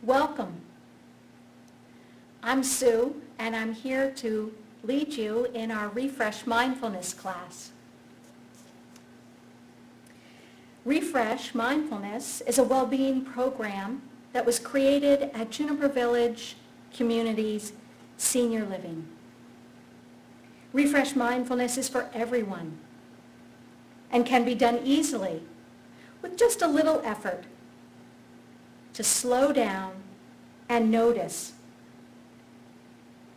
Welcome. I'm Sue, and I'm here to lead you in our Refresh Mindfulness class. Refresh Mindfulness is a well-being program that was created at Juniper Village Communities Senior Living. Refresh Mindfulness is for everyone and can be done easily with just a little effort to slow down and notice.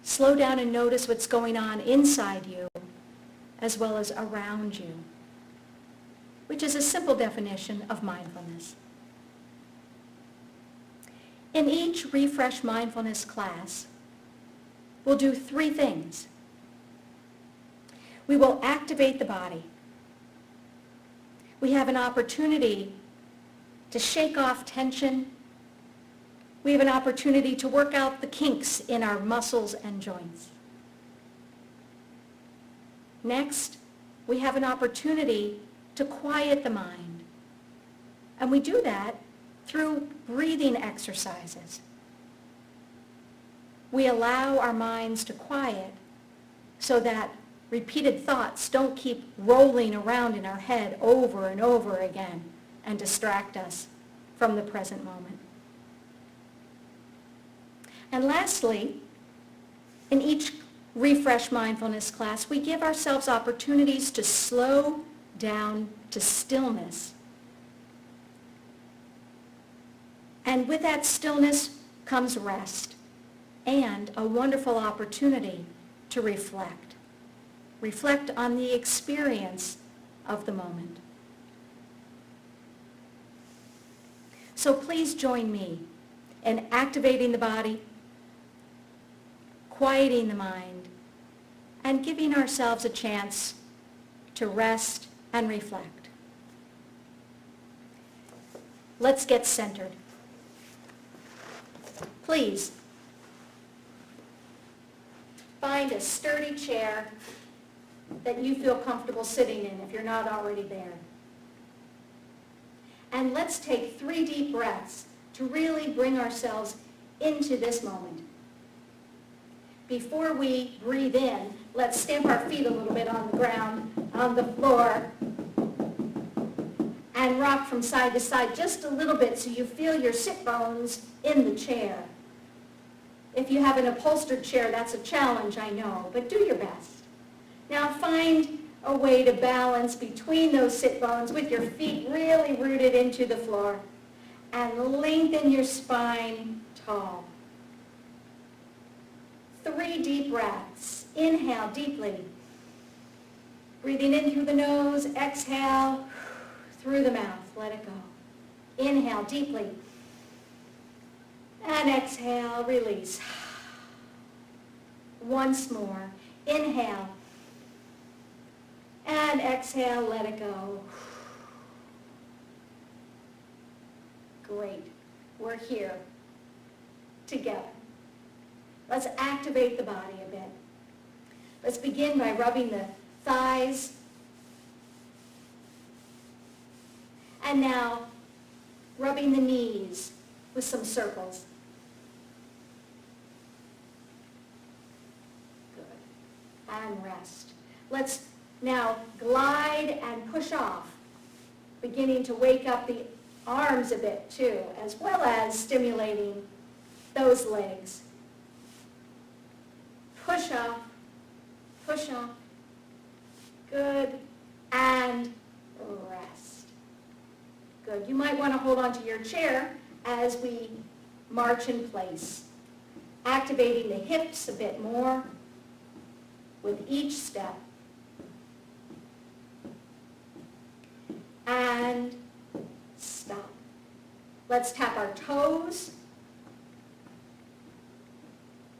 Slow down and notice what's going on inside you as well as around you, which is a simple definition of mindfulness. In each Refresh Mindfulness class, we'll do three things. We will activate the body. We have an opportunity to shake off tension. We have an opportunity to work out the kinks in our muscles and joints. Next, we have an opportunity to quiet the mind. And we do that through breathing exercises. We allow our minds to quiet so that repeated thoughts don't keep rolling around in our head over and over again and distract us from the present moment. And lastly, in each Refresh Mindfulness class, we give ourselves opportunities to slow down to stillness. And with that stillness comes rest and a wonderful opportunity to reflect. Reflect on the experience of the moment. So please join me in activating the body, quieting the mind, and giving ourselves a chance to rest and reflect. Let's get centered. Please find a sturdy chair that you feel comfortable sitting in if you're not already there. And let's take 3 deep breaths to really bring ourselves into this moment. Before we breathe in, let's stamp our feet a little bit on the ground, on the floor, and rock from side to side just a little bit so you feel your sit bones in the chair. If you have an upholstered chair, that's a challenge, I know, but do your best. Now find a way to balance between those sit bones with your feet really rooted into the floor, and lengthen your spine tall. 3 deep breaths. Inhale deeply. Breathing in through the nose, exhale through the mouth. Let it go. Inhale deeply. And exhale, release. Once more. Inhale. And exhale, let it go. Great. We're here together. Let's activate the body a bit. Let's begin by rubbing the thighs. And now, rubbing the knees with some circles. Good. And rest. Let's now glide and push off, beginning to wake up the arms a bit too, as well as stimulating those legs. Push up, push up. Good. And rest. Good. You might want to hold on to your chair as we march in place, activating the hips a bit more with each step. And stop. Let's tap our toes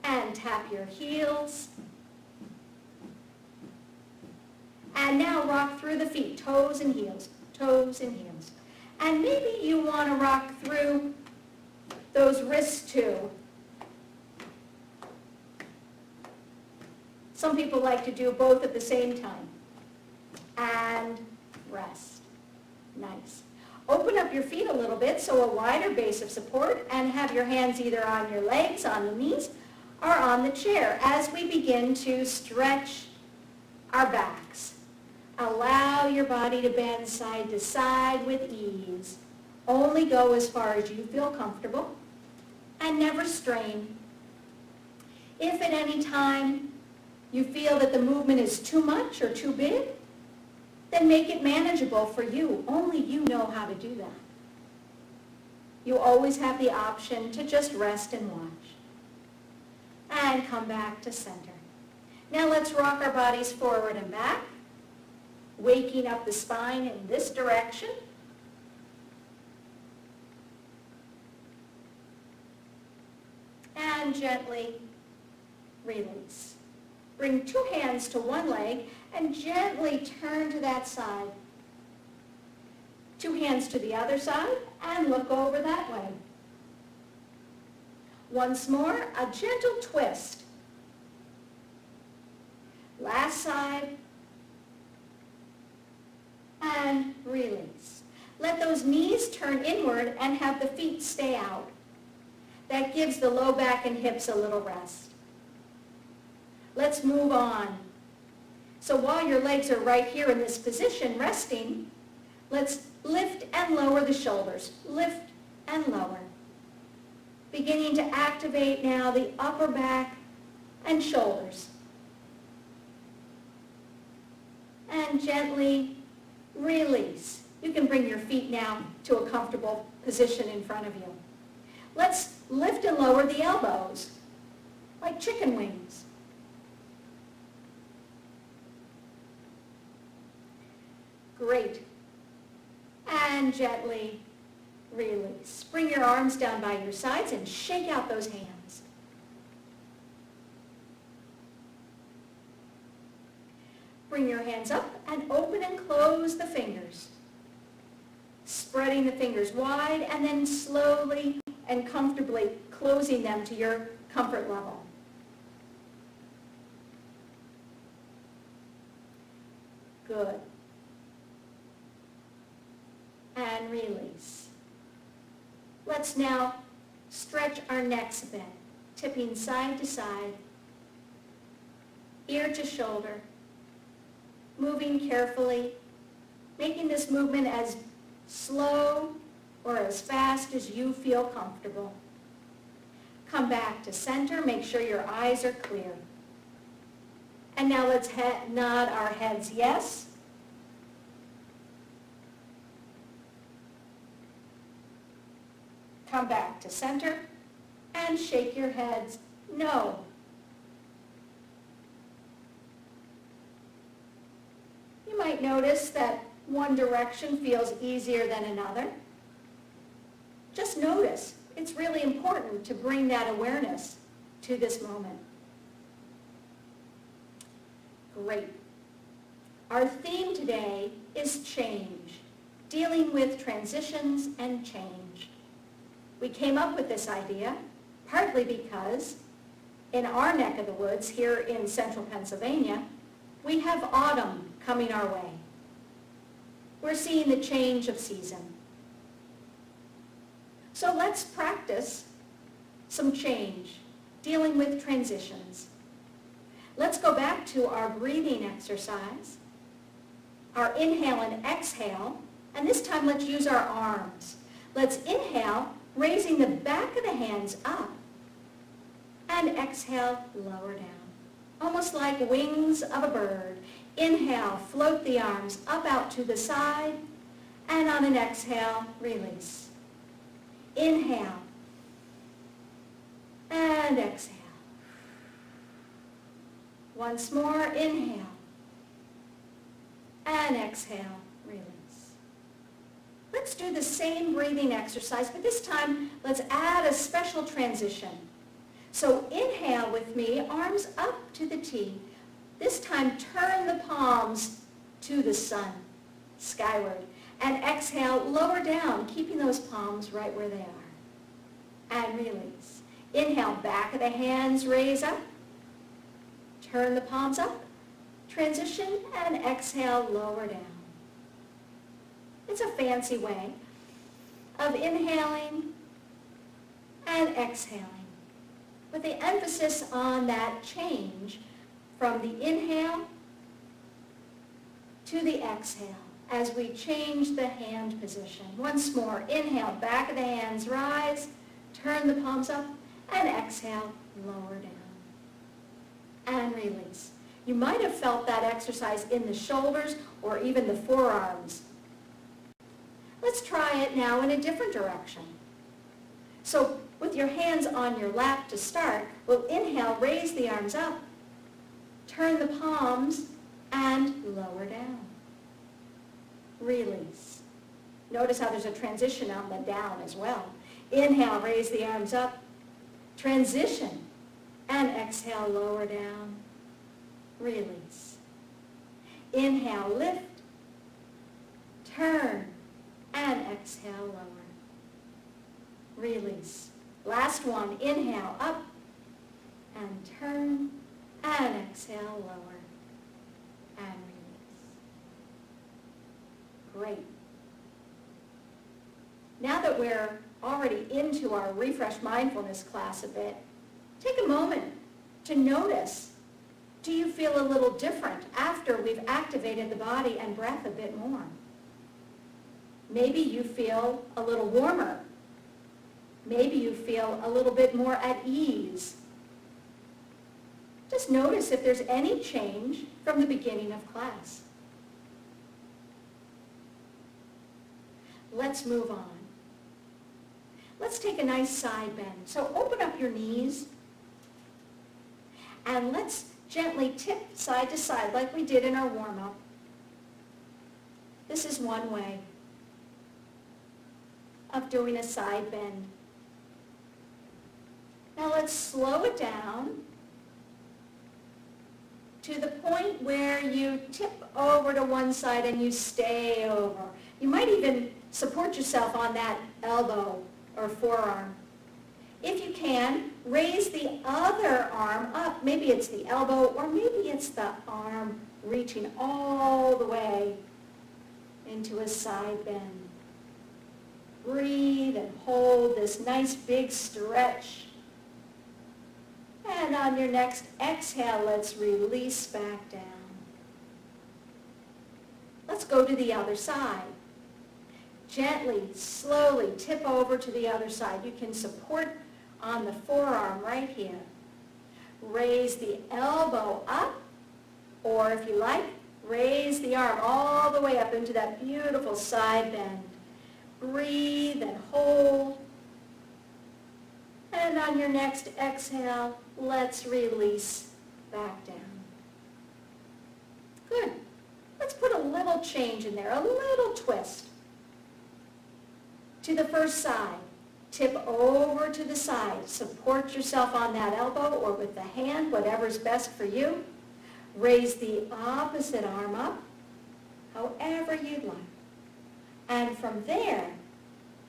and tap your heels. And now rock through the feet, toes and heels, toes and heels. And maybe you want to rock through those wrists too. Some people like to do both at the same time. And rest. Nice. Open up your feet a little bit, so a wider base of support, and have your hands either on your legs, on the knees, or on the chair as we begin to stretch our backs. Allow your body to bend side to side with ease. Only go as far as you feel comfortable, and never strain. If at any time you feel that the movement is too much or too big, then make it manageable for you. Only you know how to do that. You always have the option to just rest and watch. And come back to center. Now let's rock our bodies forward and back, waking up the spine in this direction. And gently release. Bring two hands to one leg and gently turn to that side. Two hands to the other side and look over that way. Once more, a gentle twist. Last side. And release. Let those knees turn inward and have the feet stay out. That gives the low back and hips a little rest. Let's move on. So while your legs are right here in this position, resting, let's lift and lower the shoulders. Lift and lower. Beginning to activate now the upper back and shoulders. And gently release. You can bring your feet now to a comfortable position in front of you. Let's lift and lower the elbows, like chicken wings. Great. And gently release. Bring your arms down by your sides and shake out those hands. Bring your hands up and open and close the fingers. Spreading the fingers wide and then slowly and comfortably closing them to your comfort level. Good. And release. Let's now stretch our necks a bit, tipping side to side, ear to shoulder, moving carefully, making this movement as slow or as fast as you feel comfortable. Come back to center, make sure your eyes are clear. And now let's nod our heads yes. Come back to center and shake your heads no. You might notice that one direction feels easier than another. Just notice. It's really important to bring that awareness to this moment. Great. Our theme today is change, dealing with transitions and change. We came up with this idea partly because in our neck of the woods here in central Pennsylvania, we have autumn coming our way. We're seeing the change of season. So let's practice some change, dealing with transitions. Let's go back to our breathing exercise, our inhale and exhale, and this time let's use our arms. Let's inhale, raising the back of the hands up, and exhale, lower down, almost like wings of a bird. Inhale, float the arms up out to the side, and on an exhale, release. Inhale, and exhale. Once more, inhale, and exhale, release. Let's do the same breathing exercise, but this time, let's add a special transition. So inhale with me, arms up to the T. This time, turn the palms to the sun, skyward. And exhale, lower down, keeping those palms right where they are. And release. Inhale, back of the hands, raise up. Turn the palms up. Transition, and exhale, lower down. It's a fancy way. of inhaling and exhaling, with the emphasis on that change from the inhale to the exhale as we change the hand position. Once more, inhale, back of the hands rise, turn the palms up, and exhale, lower down. And release. You might have felt that exercise in the shoulders or even the forearms. Let's try it now in a different direction. So with your hands on your lap to start, we'll inhale, raise the arms up, turn the palms, and lower down. Release. Notice how there's a transition on the down as well. Inhale, raise the arms up, transition, and exhale, lower down. Release. Inhale, lift, turn, and exhale, lower. Release. Last one, inhale, up, and turn, and exhale, lower, and release. Great. Now that we're already into our Refresh Mindfulness class a bit, take a moment to notice, do you feel a little different after we've activated the body and breath a bit more? Maybe you feel a little warmer. Maybe you feel a little bit more at ease. Just notice if there's any change from the beginning of class. Let's move on. Let's take a nice side bend. So open up your knees and let's gently tip side to side like we did in our warm-up. This is one way of doing a side bend. Now let's slow it down to the point where you tip over to one side and you stay over. You might even support yourself on that elbow or forearm. If you can, raise the other arm up. Maybe it's the elbow or maybe it's the arm reaching all the way into a side bend. Breathe and hold this nice big stretch. And on your next exhale, let's release back down. Let's go to the other side. Gently, slowly tip over to the other side. You can support on the forearm right here. Raise the elbow up, or if you like, raise the arm all the way up into that beautiful side bend. Breathe and hold. And on your next exhale, let's release back down. Good. Let's put a little change in there, a little twist. To the first side, tip over to the side. Support yourself on that elbow or with the hand, whatever's best for you. Raise the opposite arm up, however you'd like. And from there,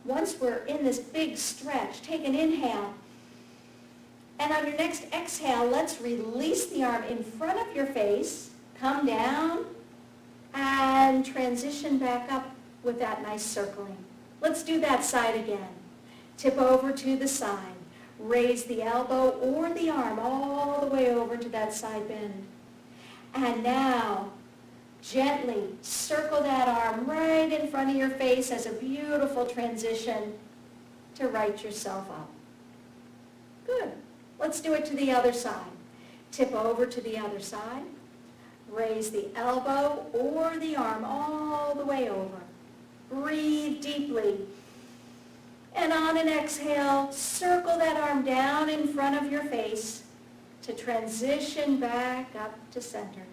once we're in this big stretch, take an inhale. And on your next exhale, let's release the arm in front of your face, come down, and transition back up with that nice circling. Let's do that side again. Tip over to the side. Raise the elbow or the arm all the way over to that side bend. And now, gently circle that arm right in front of your face as a beautiful transition to right yourself up. Good. Let's do it to the other side. Tip over to the other side. Raise the elbow or the arm all the way over. Breathe deeply. And on an exhale, circle that arm down in front of your face to transition back up to center.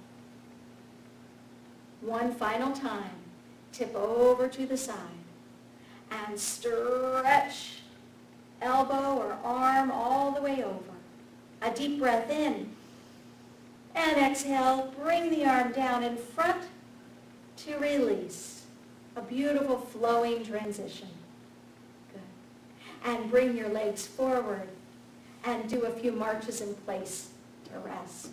One final time. Tip over to the side and stretch elbow or arm all the way over. A deep breath in. And exhale, bring the arm down in front to release. A beautiful flowing transition. Good. And bring your legs forward and do a few marches in place to rest.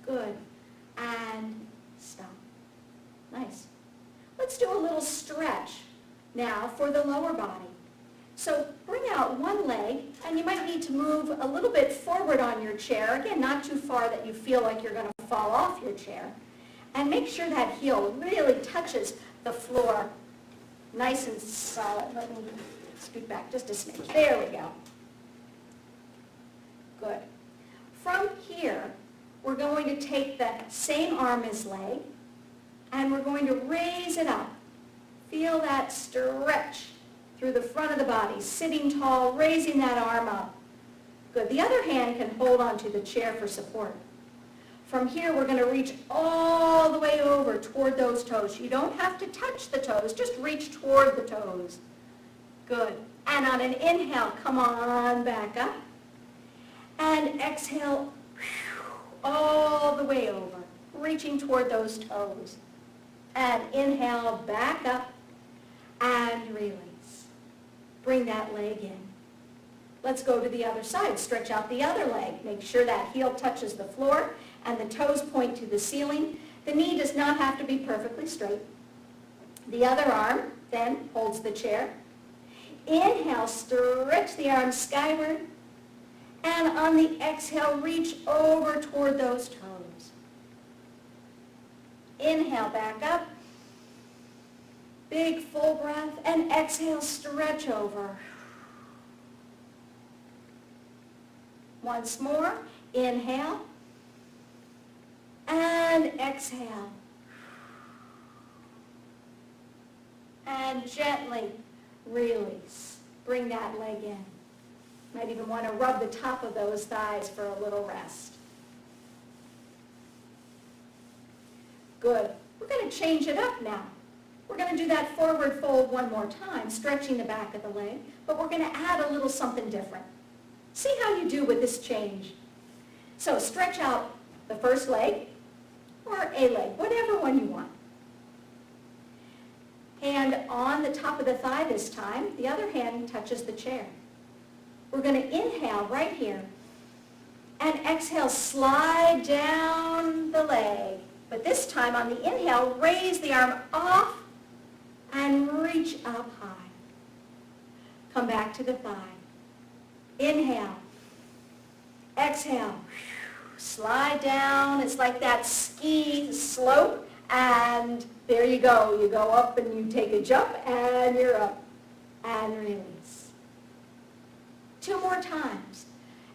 Good. And stop. Nice. Let's do a little stretch Now for the lower body. So bring out one leg, and you might need to move a little bit forward on your chair. Again, not too far that you feel like you're going to fall off your chair. And make sure that heel really touches the floor nice and solid. Let me scoot back just a smidge. There we go. Good. From here, we're going to take the same arm as leg, and we're going to raise it up. Feel that stretch through the front of the body, sitting tall, raising that arm up. Good. The other hand can hold onto the chair for support. From here, we're going to reach all the way over toward those toes. You don't have to touch the toes, just reach toward the toes. Good. And on an inhale, come on back up. And exhale all the way over, reaching toward those toes. And inhale, back up, and release. Bring that leg in. Let's go to the other side. Stretch out the other leg. Make sure that heel touches the floor and the toes point to the ceiling. The knee does not have to be perfectly straight. The other arm then holds the chair. Inhale, stretch the arms skyward. And on the exhale, reach over toward those toes. Inhale, back up. Big full breath. And exhale, stretch over. Once more. Inhale. And exhale. And gently release. Bring that leg in. Might even want to rub the top of those thighs for a little rest. Good. We're going to change it up now. We're going to do that forward fold one more time, stretching the back of the leg, but we're going to add a little something different. See how you do with this change. So stretch out the first leg or a leg, whatever one you want. Hand on the top of the thigh this time. The other hand touches the chair. We're going to inhale right here and exhale, slide down the leg. But this time on the inhale, raise the arm off and reach up high. Come back to the thigh. Inhale. Exhale. Slide down. It's like that ski slope. And there you go. You go up and you take a jump and you're up. And release. 2 more times.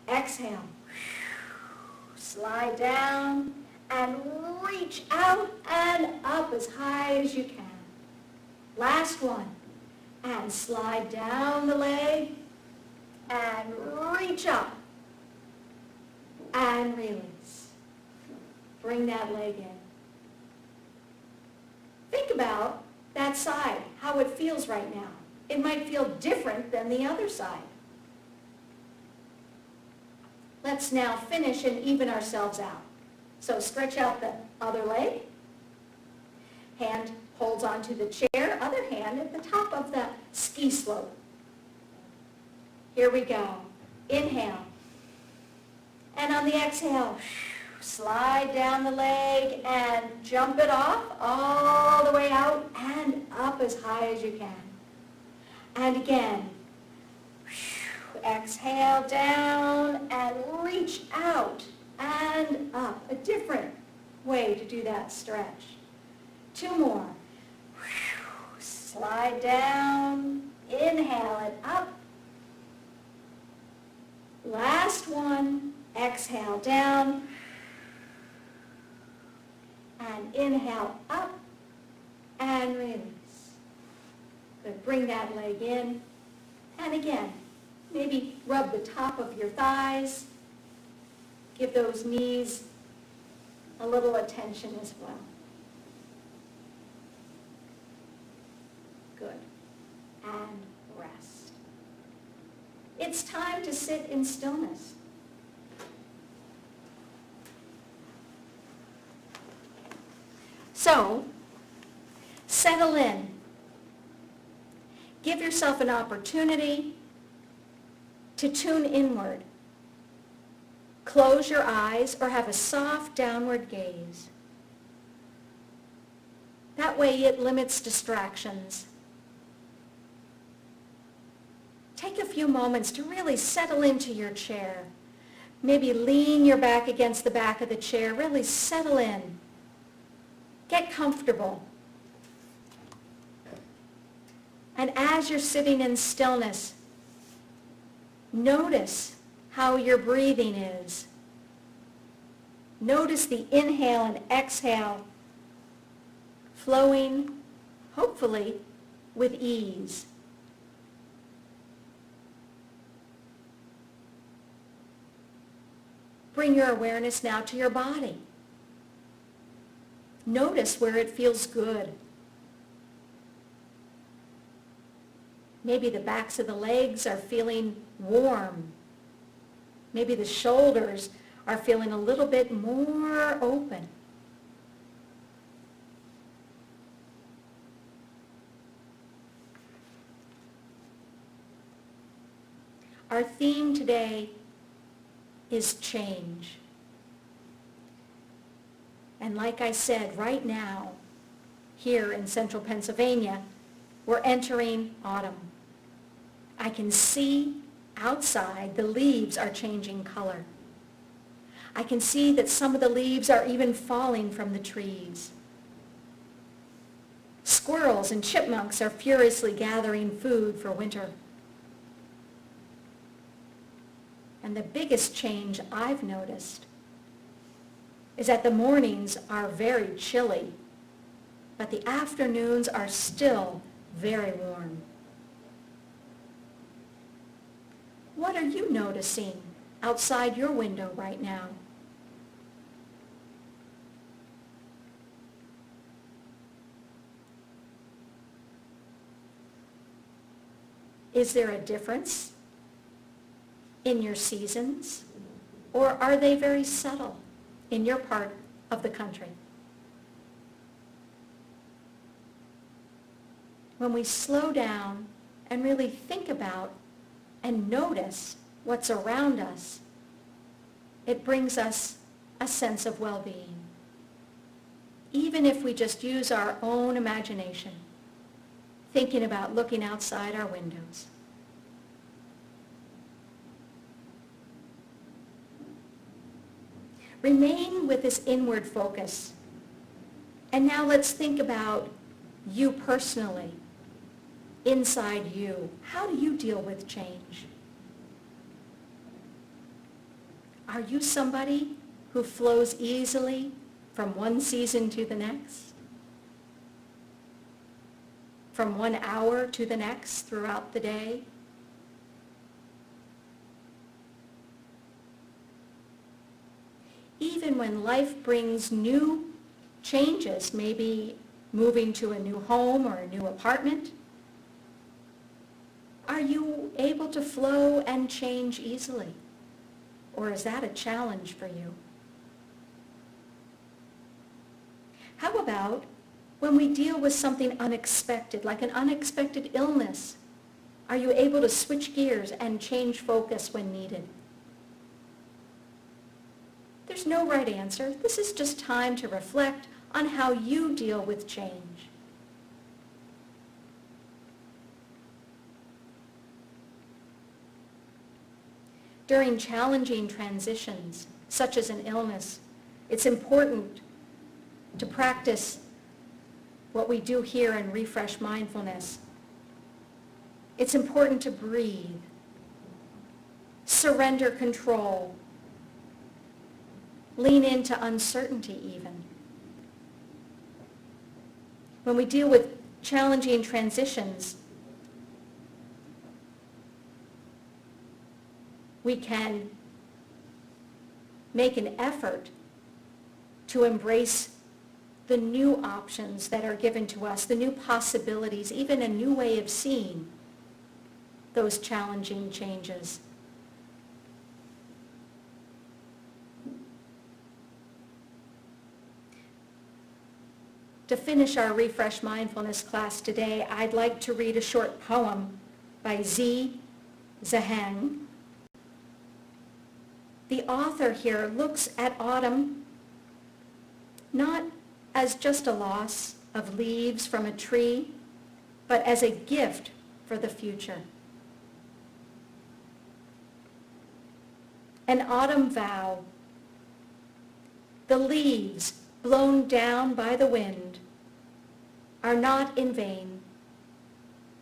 Exhale. Slide down and reach out and up as high as you can. Last one. And slide down the leg and reach up and release. Bring that leg in. Think about that side, how it feels right now. It might feel different than the other side. Let's now finish and even ourselves out. So stretch out the other leg. Hand holds onto the chair, other hand at the top of the ski slope. Here we go. Inhale. And on the exhale, slide down the leg and jump it off all the way out and up as high as you can. And again, exhale down and reach out and up. A different way to do that stretch. 2 more. Slide down, inhale it up. Last one, exhale down and inhale up and release. Good. Bring that leg in. And again, maybe rub the top of your thighs. Give those knees a little attention as well. Good. And rest. It's time to sit in stillness. So, settle in. Give yourself an opportunity to tune inward. Close your eyes or have a soft downward gaze. That way it limits distractions. few moments to really settle into your chair. Maybe lean your back against the back of the chair. Really settle in. Get comfortable. And as you're sitting in stillness, notice how your breathing is. Notice the inhale and exhale flowing, hopefully, with ease. Bring your awareness now to your body. Notice where it feels good. Maybe the backs of the legs are feeling warm. Maybe the shoulders are feeling a little bit more open. Our theme today is change. And like I said, right now, here in central Pennsylvania, we're entering autumn. I can see outside the leaves are changing color. I can see that some of the leaves are even falling from the trees. Squirrels and chipmunks are furiously gathering food for winter. And the biggest change I've noticed is that the mornings are very chilly, but the afternoons are still very warm. What are you noticing outside your window right now? Is there a difference in your seasons, or are they very subtle in your part of the country? When we slow down and really think about and notice what's around us, it brings us a sense of well-being. Even if we just use our own imagination, thinking about looking outside our windows. Remain with this inward focus. And now let's think about you personally, inside you. How do you deal with change? Are you somebody who flows easily from one season to the next? From 1 hour to the next throughout the day? Even when life brings new changes, maybe moving to a new home or a new apartment, are you able to flow and change easily? Or is that a challenge for you? How about when we deal with something unexpected, like an unexpected illness? Are you able to switch gears and change focus when needed? There's no right answer. This is just time to reflect on how you deal with change. During challenging transitions, such as an illness, it's important to practice what we do here in Refresh Mindfulness. It's important to breathe, surrender control, lean into uncertainty even. When we deal with challenging transitions, we can make an effort to embrace the new options that are given to us, the new possibilities, even a new way of seeing those challenging changes. To finish our Refresh Mindfulness class today, I'd like to read a short poem by Z. Zhang. The author here looks at autumn not as just a loss of leaves from a tree, but as a gift for the future. an autumn vow. The leaves blown down by the wind are not in vain,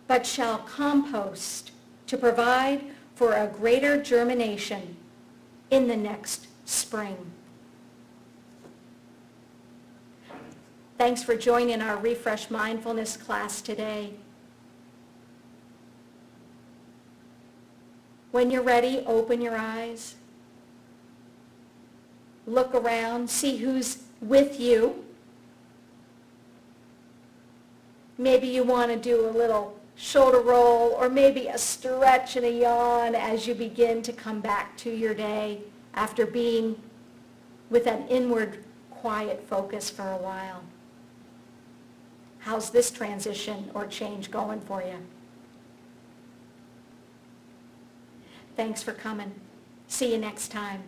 but shall compost to provide for a greater germination in the next spring. Thanks for joining our Refresh Mindfulness class today. When you're ready, open your eyes. Look around, see who's with you. Maybe you want to do a little shoulder roll or maybe a stretch and a yawn as you begin to come back to your day after being with an inward quiet focus for a while. How's this transition or change going for you? Thanks for coming. See you next time.